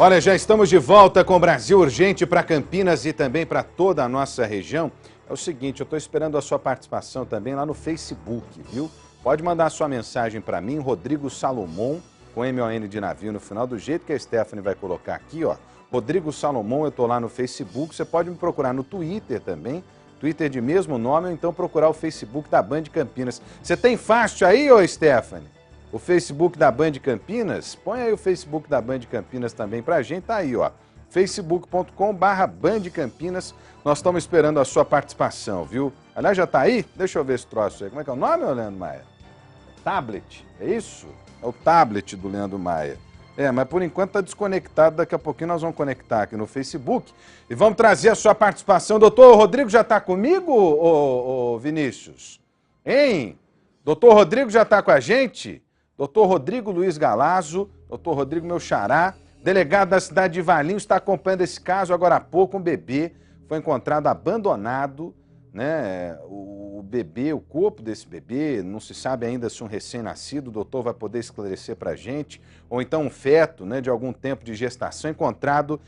Olha, já estamos de volta com o Brasil Urgente para Campinas e também para toda a nossa região. É o seguinte, eu estou esperando a sua participação também lá no Facebook, viu? Pode mandar a sua mensagem para mim, Rodrigo Salomão, com MON de navio no final, do jeito que a Stephanie vai colocar aqui, ó. Rodrigo Salomão, eu estou lá no Facebook, você pode me procurar no Twitter também, Twitter de mesmo nome, ou então procurar o Facebook da Band Campinas. Você tem fácil aí, ô Stephanie? O Facebook da Band Campinas? Põe aí o Facebook da Band Campinas também pra gente, tá aí, ó. facebook.com/Band Campinas. Nós estamos esperando a sua participação, viu? Aliás, já tá aí? Deixa eu ver esse troço aí. Como é que é o nome, Leandro Maia? Tablet, é isso? É o tablet do Leandro Maia. É, mas por enquanto tá desconectado, daqui a pouquinho nós vamos conectar aqui no Facebook e vamos trazer a sua participação. Doutor Rodrigo já tá comigo, ô Vinícius? Hein? Doutor Rodrigo já tá com a gente? Doutor Rodrigo Luiz Galazzo, doutor Rodrigo meu xará, delegado da cidade de Valinhos, está acompanhando esse caso agora há pouco. Um bebê foi encontrado abandonado, né? O bebê, o corpo desse bebê, não se sabe ainda se um recém-nascido, o doutor vai poder esclarecer para a gente, ou então um feto, né, de algum tempo de gestação, encontrado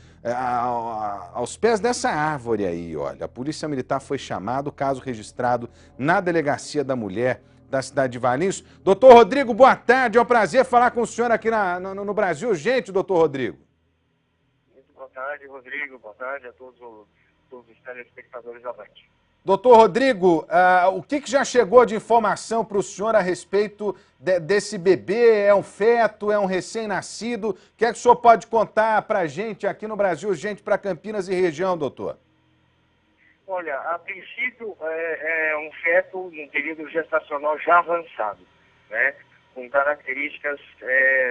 aos pés dessa árvore aí, olha. A Polícia Militar foi chamada, o caso registrado na Delegacia da Mulher da cidade de Valinhos. Doutor Rodrigo, boa tarde, é um prazer falar com o senhor aqui no Brasil Urgente, doutor Rodrigo. Muito boa tarde, Rodrigo, boa tarde a todos os telespectadores da Band. Doutor Rodrigo, o que já chegou de informação para o senhor a respeito desse bebê? É um feto, é um recém-nascido? O que é que o senhor pode contar para a gente aqui no Brasil Urgente para Campinas e região, doutor? Olha, a princípio é um feto num período gestacional já avançado, né? Com características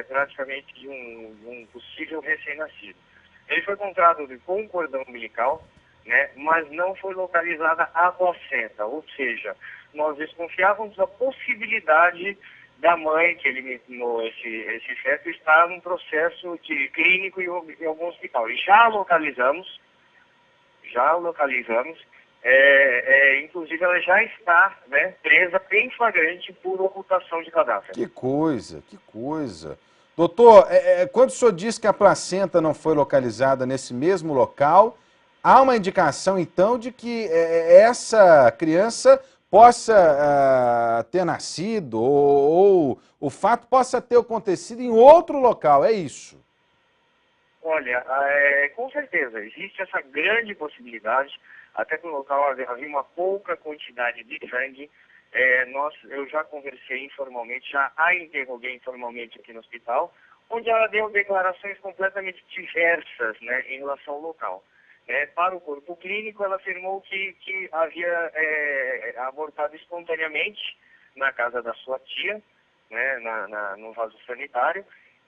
praticamente de um possível recém-nascido. Ele foi encontrado com cordão umbilical, né? Mas não foi localizada a placenta, ou seja, nós desconfiávamos da possibilidade da mãe que eliminou esse feto estar num processo de clínico em algum hospital. E já localizamos, inclusive ela já está, né, presa em flagrante por ocultação de cadáver. Que coisa, que coisa. Doutor, quando o senhor diz que a placenta não foi localizada nesse mesmo local, há uma indicação então de que essa criança possa ter nascido ou o fato possa ter acontecido em outro local, é isso? Olha, com certeza, existe essa grande possibilidade, até que no local havia uma pouca quantidade de sangue. Eu já conversei informalmente, já a interroguei informalmente aqui no hospital, onde ela deu declarações completamente diversas, né, em relação ao local. Para o corpo clínico, ela afirmou que havia abortado espontaneamente na casa da sua tia, né, no vaso sanitário,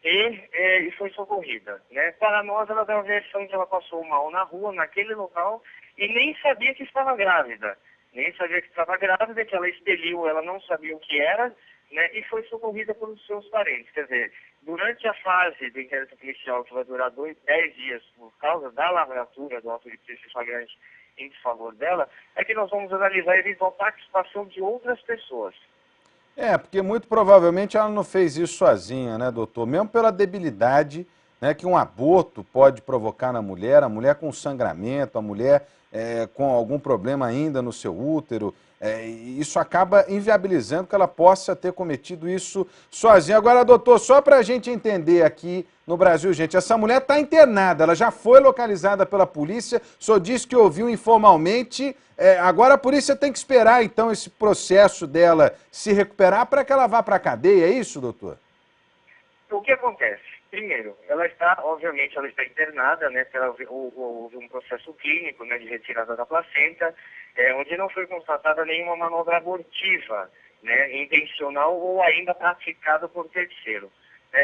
e foi socorrida, né? Para nós, ela deu a versão que ela passou mal na rua, naquele local, e nem sabia que estava grávida. Que ela expeliu, ela não sabia o que era, né? E foi socorrida pelos seus parentes. Quer dizer, durante a fase do inquérito policial, que vai durar 10 dias, por causa da lavratura do auto de polícia flagrante em desfavor dela, é que nós vamos analisar a eventual participação de outras pessoas. Porque muito provavelmente ela não fez isso sozinha, né, doutor? Mesmo pela debilidade, né, que um aborto pode provocar na mulher, a mulher com sangramento, a mulher com algum problema ainda no seu útero, isso acaba inviabilizando que ela possa ter cometido isso sozinha. Agora, doutor, só para a gente entender aqui no Brasil, gente, essa mulher está internada, ela já foi localizada pela polícia, o senhor disse que ouviu informalmente, agora a polícia tem que esperar, então, esse processo dela se recuperar para que ela vá para a cadeia, é isso, doutor? O que acontece? Primeiro, obviamente, ela está internada, né? Houve um processo clínico, né, de retirada da placenta, onde não foi constatada nenhuma manobra abortiva, né, intencional ou ainda praticada por terceiro.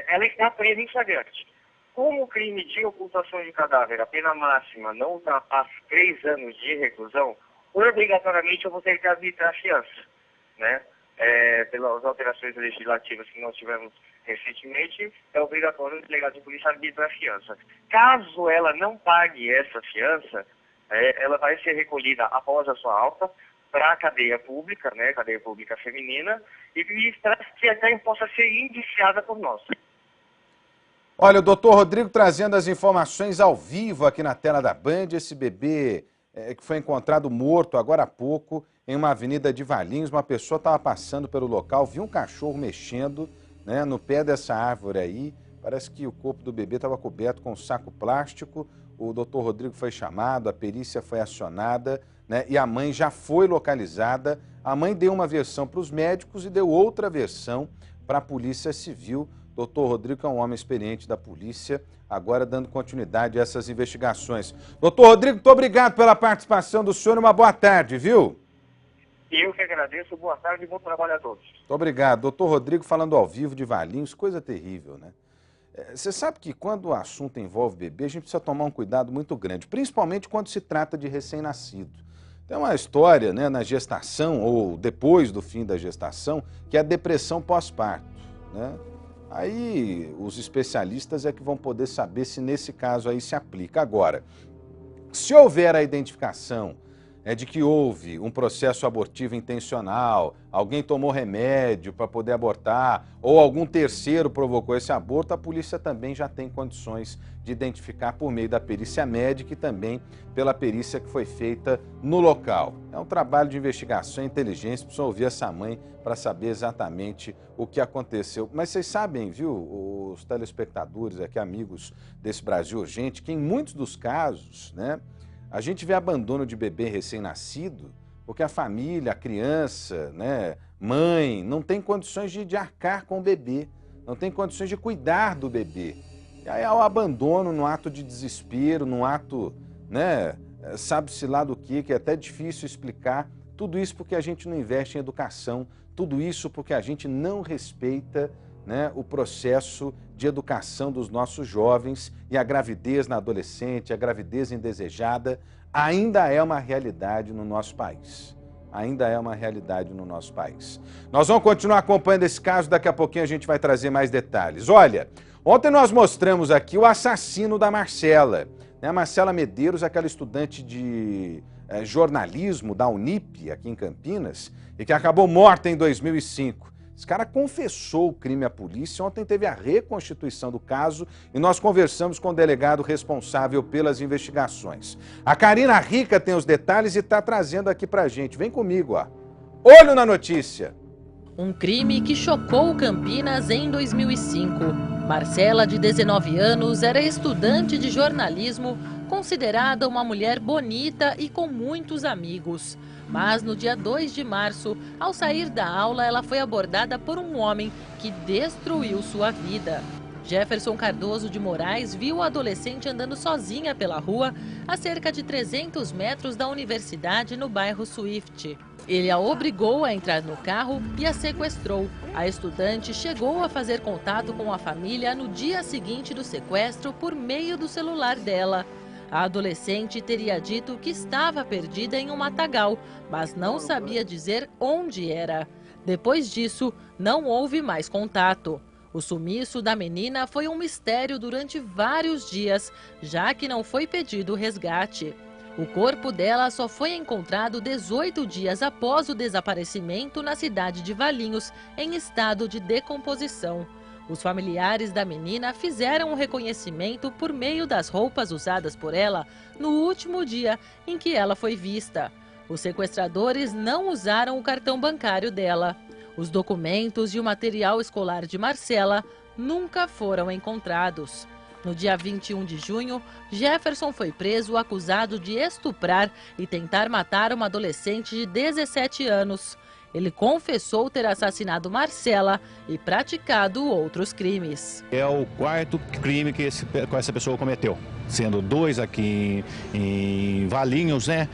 Ela está presa em flagrante. Como o crime de ocultação de cadáver, a pena máxima não ultrapassa 3 anos de reclusão, obrigatoriamente eu vou ter que arbitrar a fiança, né? Pelas alterações legislativas que nós tivemos recentemente, é obrigatório o delegado de polícia arbitrar a fiança. Caso ela não pague essa fiança, ela vai ser recolhida após a sua alta para a cadeia pública, né, cadeia pública feminina, e para que até possa ser indiciada por nós. Olha, o doutor Rodrigo trazendo as informações ao vivo aqui na tela da Band. Esse bebê que foi encontrado morto agora há pouco em uma avenida de Valinhos. Uma pessoa estava passando pelo local, viu um cachorro mexendo, né, no pé dessa árvore aí. Parece que o corpo do bebê estava coberto com um saco plástico. O doutor Rodrigo foi chamado, a perícia foi acionada, né, e a mãe já foi localizada. A mãe deu uma versão para os médicos e deu outra versão para a Polícia Civil. Doutor Rodrigo é um homem experiente da polícia, agora dando continuidade a essas investigações. Doutor Rodrigo, muito obrigado pela participação do senhor, uma boa tarde, viu? Eu que agradeço, boa tarde e bom trabalho a todos. Muito obrigado. Doutor Rodrigo falando ao vivo de Valinhos, coisa terrível, né? Você sabe que quando o assunto envolve bebê, a gente precisa tomar um cuidado muito grande, principalmente quando se trata de recém-nascido. Tem uma história, né, na gestação ou depois do fim da gestação, que é a depressão pós-parto, né? Aí os especialistas é que vão poder saber se nesse caso aí se aplica. Agora, se houver a identificação de que houve um processo abortivo intencional, alguém tomou remédio para poder abortar, ou algum terceiro provocou esse aborto, a polícia também já tem condições de identificar por meio da perícia médica e também pela perícia que foi feita no local. É um trabalho de investigação e inteligência, precisa ouvir essa mãe para saber exatamente o que aconteceu. Mas vocês sabem, viu, os telespectadores aqui, amigos desse Brasil Urgente, que em muitos dos casos, né, a gente vê abandono de bebê recém-nascido porque a família, a criança, né, mãe, não tem condições de arcar com o bebê, não tem condições de cuidar do bebê. E aí há o abandono no ato de desespero, no ato, né, sabe-se lá do que é até difícil explicar. Tudo isso porque a gente não investe em educação, tudo isso porque a gente não respeita, né, o processo de educação dos nossos jovens, e a gravidez na adolescente, a gravidez indesejada, ainda é uma realidade no nosso país. Ainda é uma realidade no nosso país. Nós vamos continuar acompanhando esse caso, daqui a pouquinho a gente vai trazer mais detalhes. Olha, ontem nós mostramos aqui o assassino da Marcela, né? A Marcela Medeiros, aquela estudante de jornalismo da Unip, aqui em Campinas, e que acabou morta em 2005. Esse cara confessou o crime à polícia. Ontem teve a reconstituição do caso e nós conversamos com o delegado responsável pelas investigações. A Karina Rica tem os detalhes e está trazendo aqui pra gente. Vem comigo, ó. Olho na notícia. Um crime que chocou Campinas em 2005. Marcela, de 19 anos, era estudante de jornalismo, considerada uma mulher bonita e com muitos amigos. Mas no dia 2 de março, ao sair da aula, ela foi abordada por um homem que destruiu sua vida. Jefferson Cardoso de Moraes viu a adolescente andando sozinha pela rua a cerca de 300 metros da universidade no bairro Swift. Ele a obrigou a entrar no carro e a sequestrou. A estudante chegou a fazer contato com a família no dia seguinte do sequestro por meio do celular dela. A adolescente teria dito que estava perdida em um matagal, mas não sabia dizer onde era. Depois disso, não houve mais contato. O sumiço da menina foi um mistério durante vários dias, já que não foi pedido resgate. O corpo dela só foi encontrado 18 dias após o desaparecimento na cidade de Valinhos, em estado de decomposição. Os familiares da menina fizeram o reconhecimento por meio das roupas usadas por ela no último dia em que ela foi vista. Os sequestradores não usaram o cartão bancário dela. Os documentos e o material escolar de Marcela nunca foram encontrados. No dia 21 de junho, Jefferson foi preso acusado de estuprar e tentar matar uma adolescente de 17 anos. Ele confessou ter assassinado Marcela e praticado outros crimes. É o quarto crime que essa pessoa cometeu, sendo 2 aqui em Valinhos, né,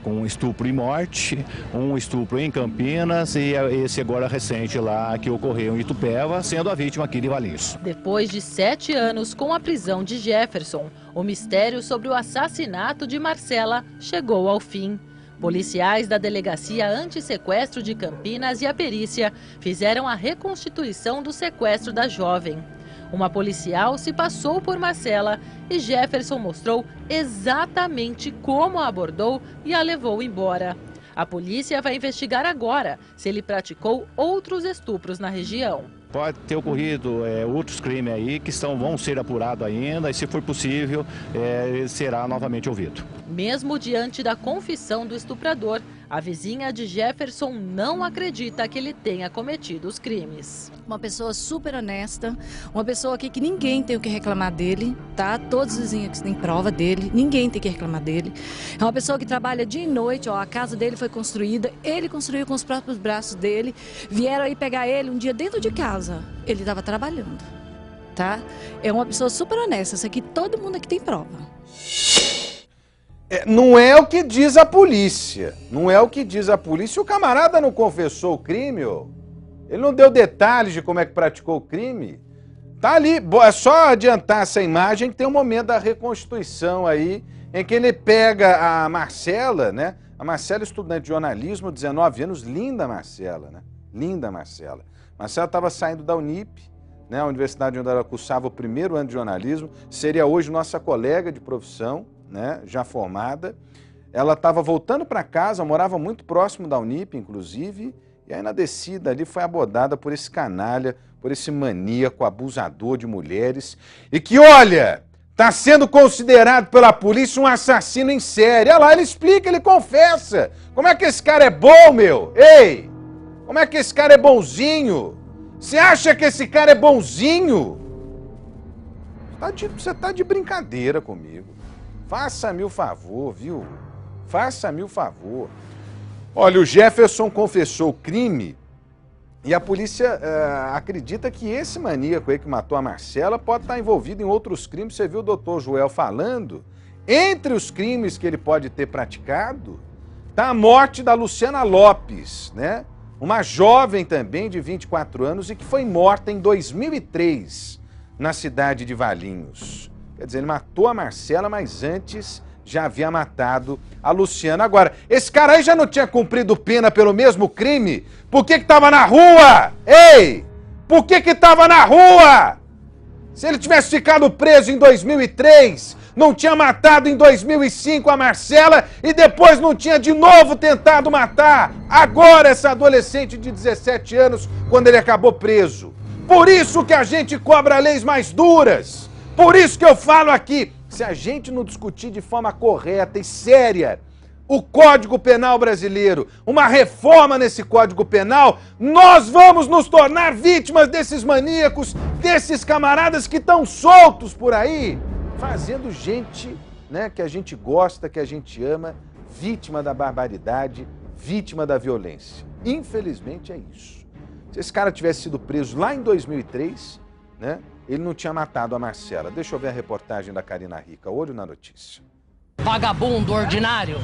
com estupro e morte, um estupro em Campinas e esse agora recente lá que ocorreu em Itupeva, sendo a vítima aqui de Valinhos. Depois de 7 anos com a prisão de Jefferson, o mistério sobre o assassinato de Marcela chegou ao fim. Policiais da Delegacia Antissequestro de Campinas e a perícia fizeram a reconstituição do sequestro da jovem. Uma policial se passou por Marcela e Jefferson mostrou exatamente como a abordou e a levou embora. A polícia vai investigar agora se ele praticou outros estupros na região. Pode ter ocorrido outros crimes aí que vão ser apurados ainda e, se for possível, ele será novamente ouvido. Mesmo diante da confissão do estuprador, a vizinha de Jefferson não acredita que ele tenha cometido os crimes. Uma pessoa super honesta, uma pessoa aqui que ninguém tem o que reclamar dele, tá? Todos os vizinhos têm prova dele, ninguém tem o que reclamar dele. É uma pessoa que trabalha dia e noite, ó, a casa dele foi construída, ele construiu com os próprios braços dele, vieram aí pegar ele um dia dentro de casa, ele estava trabalhando, tá? É uma pessoa super honesta, isso aqui todo mundo aqui tem prova. Não é o que diz a polícia. Não é o que diz a polícia. O camarada não confessou o crime, ó. Ele não deu detalhes de como é que praticou o crime. Tá ali. É só adiantar essa imagem que tem um momento da reconstituição aí, em que ele pega a Marcela, né? A Marcela, estudante de jornalismo, 19 anos, linda Marcela, né? Linda Marcela. Marcela estava saindo da Unip, né? A universidade onde ela cursava o primeiro ano de jornalismo, seria hoje nossa colega de profissão, né, já formada. Ela estava voltando para casa, morava muito próximo da Unip, inclusive, e aí na descida ali foi abordada por esse canalha, por esse maníaco, abusador de mulheres, e que, olha, está sendo considerado pela polícia um assassino em série. Olha lá, ele explica, ele confessa. Como é que esse cara é bom, meu? Ei, como é que esse cara é bonzinho? Você acha que esse cara é bonzinho? Você tá de brincadeira comigo. Faça-me o favor, viu? Faça-me o favor. Olha, o Jefferson confessou o crime e a polícia acredita que esse maníaco aí que matou a Marcela pode estar envolvido em outros crimes. Você viu o doutor Joel falando? Entre os crimes que ele pode ter praticado, está a morte da Luciana Lopes, né? Uma jovem também de 24 anos e que foi morta em 2003 na cidade de Valinhos. Quer dizer, ele matou a Marcela, mas antes já havia matado a Luciana. Agora, esse cara aí já não tinha cumprido pena pelo mesmo crime? Por que estava na rua? Ei! Por que estava na rua? Se ele tivesse ficado preso em 2003, não tinha matado em 2005 a Marcela e depois não tinha de novo tentado matar agora essa adolescente de 17 anos quando ele acabou preso. Por isso que a gente cobra leis mais duras. Por isso que eu falo aqui, se a gente não discutir de forma correta e séria o Código Penal brasileiro, uma reforma nesse Código Penal, nós vamos nos tornar vítimas desses maníacos, desses camaradas que estão soltos por aí, fazendo gente, né, que a gente gosta, que a gente ama, vítima da barbaridade, vítima da violência. Infelizmente é isso. Se esse cara tivesse sido preso lá em 2003, né, ele não tinha matado a Marcela. Deixa eu ver a reportagem da Karina Rica. Olho na notícia. Vagabundo, ordinário.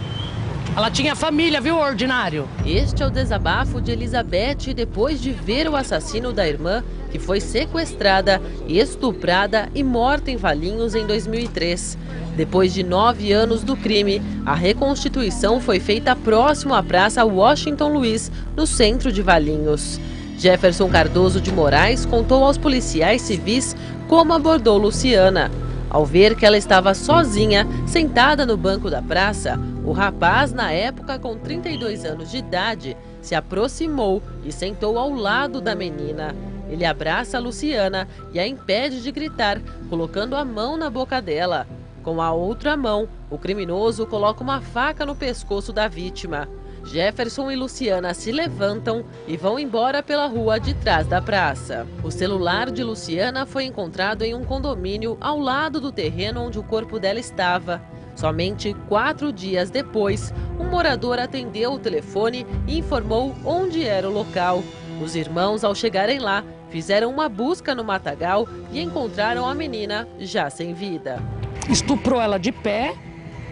Ela tinha família, viu, ordinário? Este é o desabafo de Elizabeth depois de ver o assassino da irmã, que foi sequestrada, estuprada e morta em Valinhos em 2003. Depois de 9 anos do crime, a reconstituição foi feita próximo à Praça Washington Luiz, no centro de Valinhos. Jefferson Cardoso de Moraes contou aos policiais civis como abordou Luciana. Ao ver que ela estava sozinha, sentada no banco da praça, o rapaz, na época com 32 anos de idade, se aproximou e sentou ao lado da menina. Ele abraça a Luciana e a impede de gritar, colocando a mão na boca dela. Com a outra mão, o criminoso coloca uma faca no pescoço da vítima. Jefferson e Luciana se levantam e vão embora pela rua de trás da praça. O celular de Luciana foi encontrado em um condomínio ao lado do terreno onde o corpo dela estava. Somente 4 dias depois, um morador atendeu o telefone e informou onde era o local. Os irmãos, ao chegarem lá, fizeram uma busca no matagal e encontraram a menina já sem vida. Estuprou ela de pé.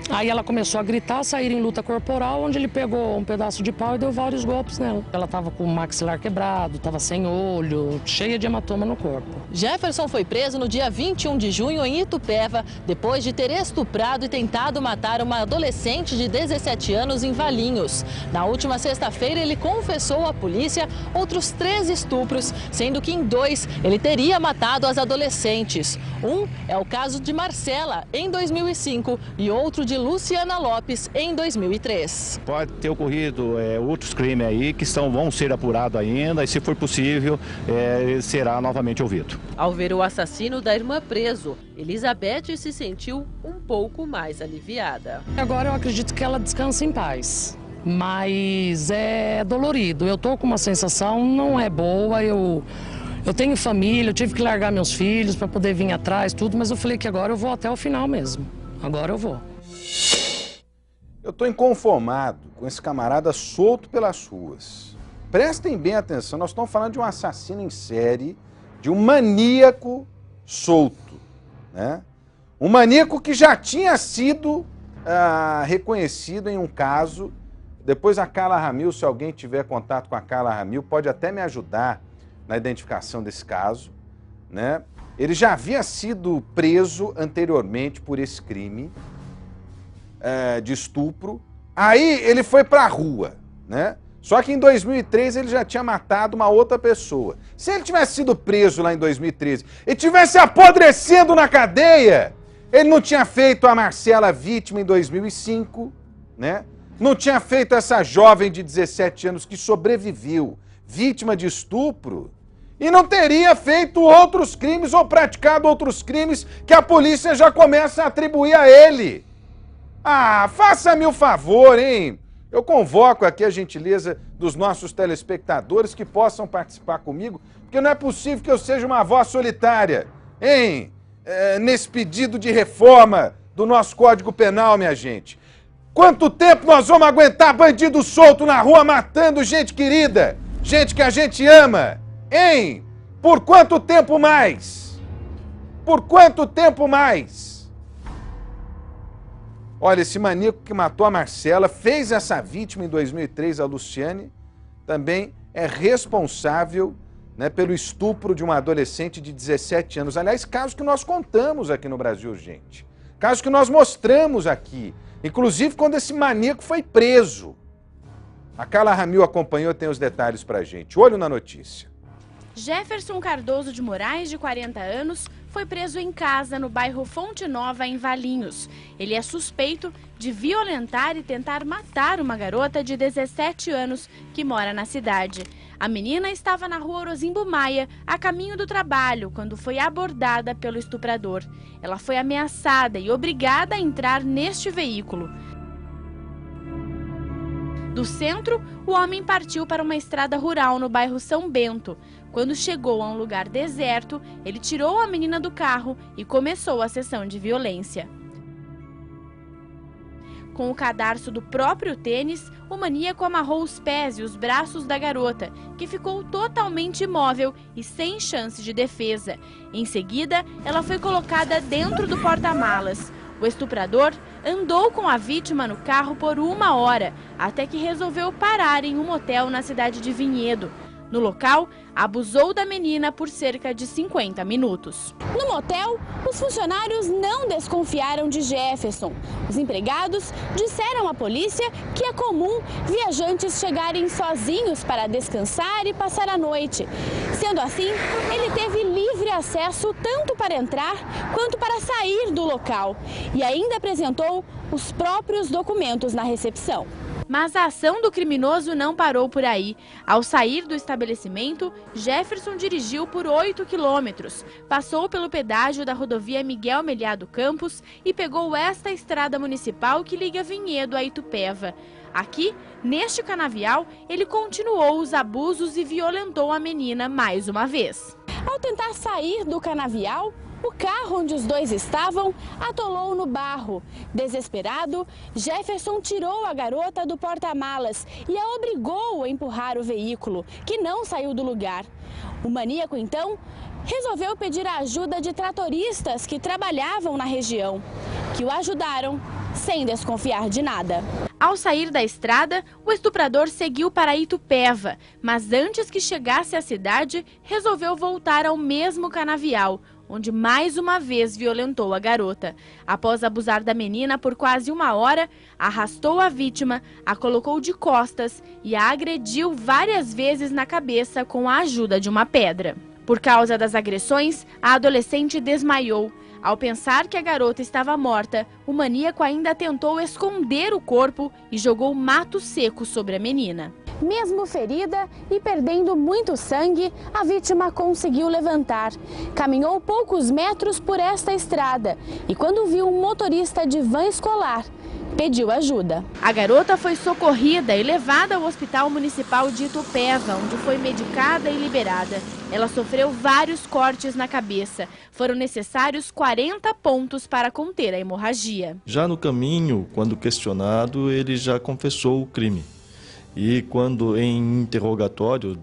Aí ela começou a gritar, sair em luta corporal, onde ele pegou um pedaço de pau e deu vários golpes nela. Ela estava com o maxilar quebrado, estava sem olho, cheia de hematoma no corpo. Jefferson foi preso no dia 21 de junho em Itupeva, depois de ter estuprado e tentado matar uma adolescente de 17 anos em Valinhos. Na última sexta-feira, ele confessou à polícia outros 3 estupros, sendo que em 2 ele teria matado as adolescentes. Um é o caso de Marcela, em 2005, e outro de de Luciana Lopes em 2003. Pode ter ocorrido outros crimes aí que vão ser apurados ainda e, se for possível, será novamente ouvido. Ao ver o assassino da irmã preso, Elizabeth se sentiu um pouco mais aliviada. Agora eu acredito que ela descansa em paz, mas é dolorido. Eu tô com uma sensação, não é boa, eu tenho família, eu tive que largar meus filhos para poder vir atrás, tudo, mas eu falei que agora eu vou até o final mesmo. Agora eu vou. Eu estou inconformado com esse camarada solto pelas ruas. Prestem bem atenção, nós estamos falando de um assassino em série, de um maníaco solto, né? Um maníaco que já tinha sido reconhecido em um caso. Depois a Carla Ramil, se alguém tiver contato com a Carla Ramil, pode até me ajudar na identificação desse caso, né? Ele já havia sido preso anteriormente por esse crime de estupro. Aí ele foi para a rua, né? Só que em 2003 ele já tinha matado uma outra pessoa. Se ele tivesse sido preso lá em 2013 e tivesse apodrecendo na cadeia, ele não tinha feito a Marcela vítima em 2005, né? Não tinha feito essa jovem de 17 anos que sobreviveu, vítima de estupro, e não teria feito outros crimes ou praticado outros crimes que a polícia já começa a atribuir a ele. Ah, faça-me o favor, hein? Eu convoco aqui a gentileza dos nossos telespectadores que possam participar comigo, porque não é possível que eu seja uma voz solitária, hein? Nesse pedido de reforma do nosso Código Penal, minha gente. Quanto tempo nós vamos aguentar bandido solto na rua matando gente querida? Gente que a gente ama, hein? Por quanto tempo mais? Por quanto tempo mais? Olha, esse maníaco que matou a Marcela, fez essa vítima em 2003, a Luciane, também é responsável, né, pelo estupro de uma adolescente de 17 anos. Aliás, caso que nós contamos aqui no Brasil Urgente. Caso que nós mostramos aqui. Inclusive quando esse maníaco foi preso. A Carla Ramil acompanhou, tem os detalhes pra gente. Olho na notícia. Jefferson Cardoso de Moraes, de 40 anos, foi preso em casa no bairro Fonte Nova, em Valinhos. Ele é suspeito de violentar e tentar matar uma garota de 17 anos que mora na cidade. A menina estava na rua Orozimbo Maia, a caminho do trabalho, quando foi abordada pelo estuprador. Ela foi ameaçada e obrigada a entrar neste veículo. Do centro, o homem partiu para uma estrada rural no bairro São Bento. Quando chegou a um lugar deserto, ele tirou a menina do carro e começou a sessão de violência. Com o cadarço do próprio tênis, o maníaco amarrou os pés e os braços da garota, que ficou totalmente imóvel e sem chance de defesa. Em seguida, ela foi colocada dentro do porta-malas. O estuprador andou com a vítima no carro por 1 hora, até que resolveu parar em um motel na cidade de Vinhedo. No local, abusou da menina por cerca de 50 minutos. No motel, os funcionários não desconfiaram de Jefferson. Os empregados disseram à polícia que é comum viajantes chegarem sozinhos para descansar e passar a noite. Sendo assim, ele teve livre acesso tanto para entrar quanto para sair do local e ainda apresentou os próprios documentos na recepção. Mas a ação do criminoso não parou por aí. Ao sair do estabelecimento, Jefferson dirigiu por 8 quilômetros, passou pelo pedágio da rodovia Miguel Meliado Campos e pegou esta estrada municipal que liga Vinhedo a Itupeva. Aqui, neste canavial, ele continuou os abusos e violentou a menina mais uma vez. Ao tentar sair do canavial, o carro onde os dois estavam atolou no barro. Desesperado, Jefferson tirou a garota do porta-malas e a obrigou a empurrar o veículo, que não saiu do lugar. O maníaco, então, resolveu pedir a ajuda de tratoristas que trabalhavam na região, que o ajudaram sem desconfiar de nada. Ao sair da estrada, o estuprador seguiu para Itupeva, mas antes que chegasse à cidade, resolveu voltar ao mesmo canavial, onde mais uma vez violentou a garota. Após abusar da menina por quase 1 hora, arrastou a vítima, a colocou de costas e a agrediu várias vezes na cabeça com a ajuda de uma pedra. Por causa das agressões, a adolescente desmaiou. Ao pensar que a garota estava morta, o maníaco ainda tentou esconder o corpo e jogou mato seco sobre a menina. Mesmo ferida e perdendo muito sangue, a vítima conseguiu levantar. Caminhou poucos metros por esta estrada e, quando viu um motorista de van escolar, pediu ajuda. A garota foi socorrida e levada ao Hospital Municipal de Itupeva, onde foi medicada e liberada. Ela sofreu vários cortes na cabeça. Foram necessários 40 pontos para conter a hemorragia. Já no caminho, quando questionado, ele já confessou o crime. E quando em interrogatório,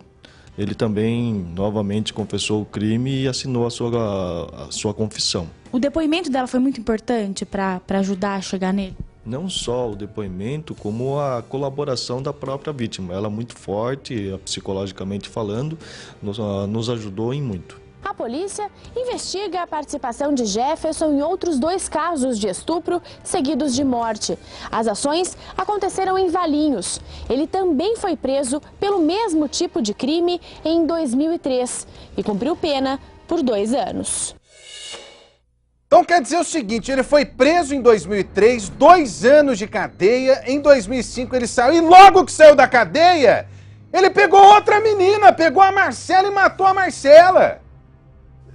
ele também novamente confessou o crime e assinou a sua confissão. O depoimento dela foi muito importante para ajudar a chegar nele? Não só o depoimento, como a colaboração da própria vítima. Ela é muito forte, psicologicamente falando, nos ajudou em muito. A polícia investiga a participação de Jefferson em outros 2 casos de estupro seguidos de morte. As ações aconteceram em Valinhos. Ele também foi preso pelo mesmo tipo de crime em 2003 e cumpriu pena por 2 anos. Então quer dizer o seguinte, ele foi preso em 2003, 2 anos de cadeia, em 2005 ele saiu e logo que saiu da cadeia, ele pegou outra menina, pegou a Marcela e matou a Marcela.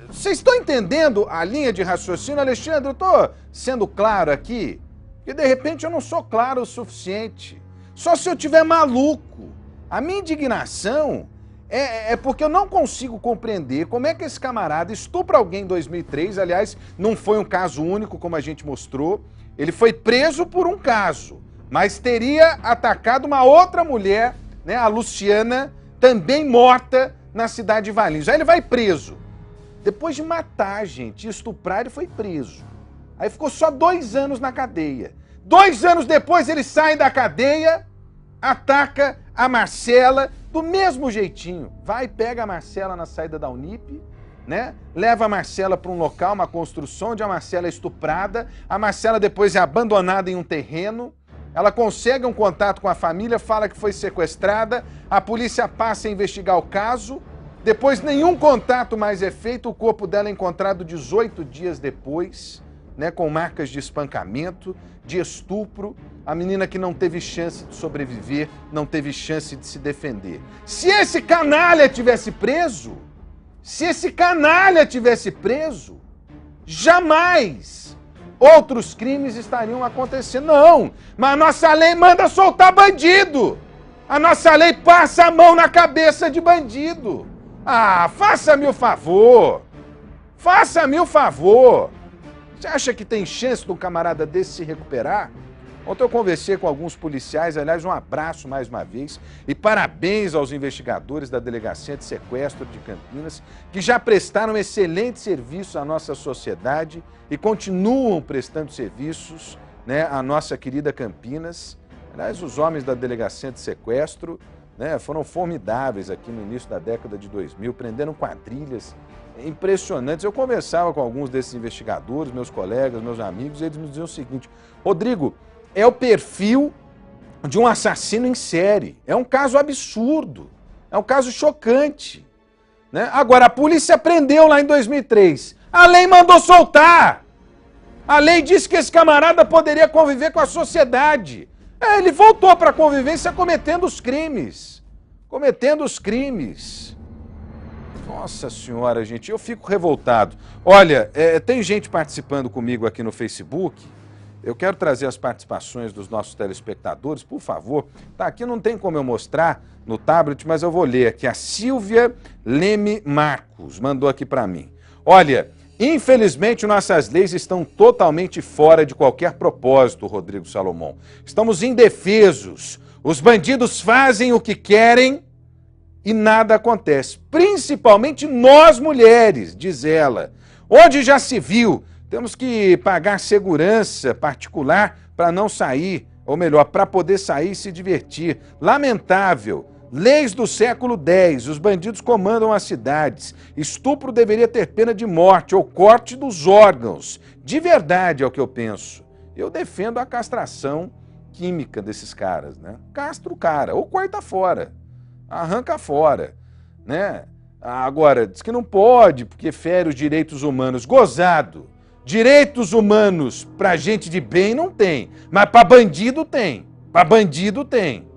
Vocês estão entendendo a linha de raciocínio, Alexandre? Eu estou sendo claro aqui, porque de repente eu não sou claro o suficiente. Só se eu tiver maluco. A minha indignação é porque eu não consigo compreender como é que esse camarada estupra alguém em 2003, aliás, não foi um caso único como a gente mostrou, ele foi preso por um caso, mas teria atacado uma outra mulher, né, a Luciana, também morta na cidade de Valinhos. Aí ele vai preso. Depois de matar, gente, estuprar, ele foi preso. Aí ficou só 2 anos na cadeia. 2 anos depois ele sai da cadeia, ataca a Marcela do mesmo jeitinho. Vai e pega a Marcela na saída da Unip, né? Leva a Marcela para um local, uma construção onde a Marcela é estuprada. A Marcela depois é abandonada em um terreno. Ela consegue um contato com a família, fala que foi sequestrada. A polícia passa a investigar o caso. Depois nenhum contato mais é feito, o corpo dela é encontrado 18 dias depois, né, com marcas de espancamento, de estupro, a menina que não teve chance de sobreviver, não teve chance de se defender. Se esse canalha tivesse preso, jamais outros crimes estariam acontecendo. Não, mas a nossa lei manda soltar bandido, a nossa lei passa a mão na cabeça de bandido. Ah, faça-me o favor! Faça-me o favor! Você acha que tem chance de um camarada desse se recuperar? Ontem eu conversei com alguns policiais, aliás, um abraço mais uma vez e parabéns aos investigadores da Delegacia de Sequestro de Campinas, que já prestaram excelente serviço à nossa sociedade e continuam prestando serviços, né, à nossa querida Campinas. Aliás, os homens da Delegacia de Sequestro, né, foram formidáveis aqui no início da década de 2000, prenderam quadrilhas impressionantes. Eu conversava com alguns desses investigadores, meus colegas, meus amigos, e eles me diziam o seguinte: Rodrigo, é o perfil de um assassino em série. É um caso absurdo, é um caso chocante, né? Agora, a polícia prendeu lá em 2003. A lei mandou soltar. A lei disse que esse camarada poderia conviver com a sociedade. Ele voltou para a convivência cometendo os crimes. Nossa senhora, gente, eu fico revoltado. Olha, tem gente participando comigo aqui no Facebook. Eu quero trazer as participações dos nossos telespectadores, por favor. Tá, aqui não tem como eu mostrar no tablet, mas eu vou ler aqui. A Silvia Leme Marcos mandou aqui para mim. Olha, infelizmente nossas leis estão totalmente fora de qualquer propósito, Rodrigo Salomão. Estamos indefesos. Os bandidos fazem o que querem e nada acontece. Principalmente nós mulheres, diz ela. Onde já se viu, temos que pagar segurança particular para não sair, ou melhor, para poder sair e se divertir. Lamentável. Leis do século X, os bandidos comandam as cidades. Estupro deveria ter pena de morte ou corte dos órgãos. De verdade é o que eu penso. Eu defendo a castração química desses caras, né? Castra o cara, ou corta fora, arranca fora, né? Agora, diz que não pode porque fere os direitos humanos. Gozado. Direitos humanos para gente de bem não tem, mas para bandido tem. Para bandido tem.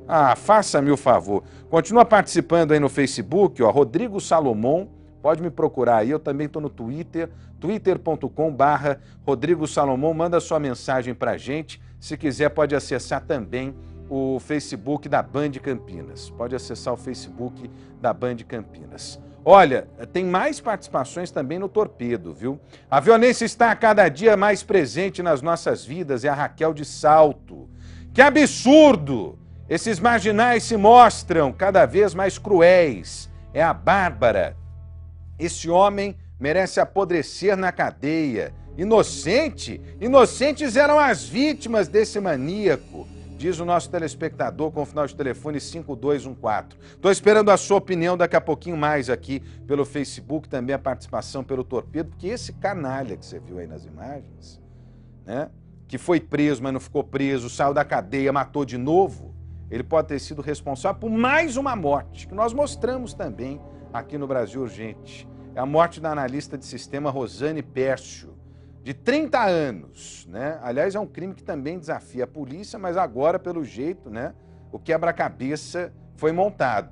Ah, faça-me o favor. Continua participando aí no Facebook, ó, Rodrigo Salomão. Pode me procurar aí, eu também estou no Twitter, twitter.com/Rodrigo Salomão. Manda sua mensagem para a gente. Se quiser, pode acessar também o Facebook da Band Campinas. Pode acessar o Facebook da Band Campinas. Olha, tem mais participações também no Torpedo, viu? A violência está a cada dia mais presente nas nossas vidas, é a Raquel de Salto. Que absurdo! Esses marginais se mostram cada vez mais cruéis. É a Bárbara. Esse homem merece apodrecer na cadeia. Inocente? Inocentes eram as vítimas desse maníaco, diz o nosso telespectador com o final de telefone 5214. Estou esperando a sua opinião daqui a pouquinho mais aqui pelo Facebook, também a participação pelo Torpedo, porque esse canalha que você viu aí nas imagens, né, que foi preso, mas não ficou preso, saiu da cadeia, matou de novo, ele pode ter sido responsável por mais uma morte, que nós mostramos também aqui no Brasil Urgente. É a morte da analista de sistema Rosane Pércio, de 30 anos, né? Aliás, é um crime que também desafia a polícia, mas agora, pelo jeito, né, o quebra-cabeça foi montado.